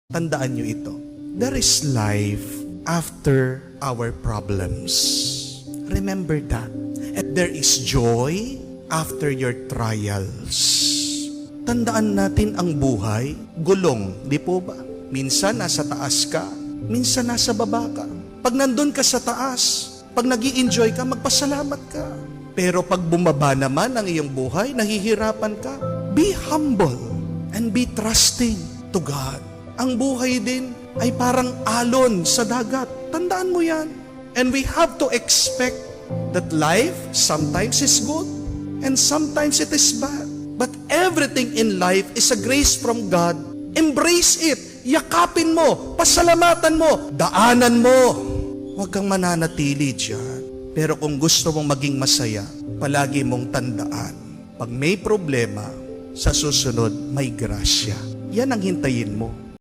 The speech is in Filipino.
Tandaan nyo ito. There is life after our problems. Remember that. And there is joy after your trials. Tandaan natin ang buhay, gulong, di po ba? Minsan nasa taas ka, minsan nasa baba ka. Pag nandun ka sa taas, pag nag-i-enjoy ka, magpasalamat ka. Pero pag bumaba naman ang iyong buhay, nahihirapan ka, be humble and be trusting to God. Ang buhay din ay parang alon sa dagat. Tandaan mo yan. And we have to expect that life sometimes is good and sometimes it is bad. But everything in life is a grace from God. Embrace it. Yakapin mo. Pasalamatan mo. Daanan mo. Huwag kang mananatili dyan. Pero kung gusto mong maging masaya, palagi mong tandaan. Pag may problema, sa susunod may grasya. Yan ang hintayin mo.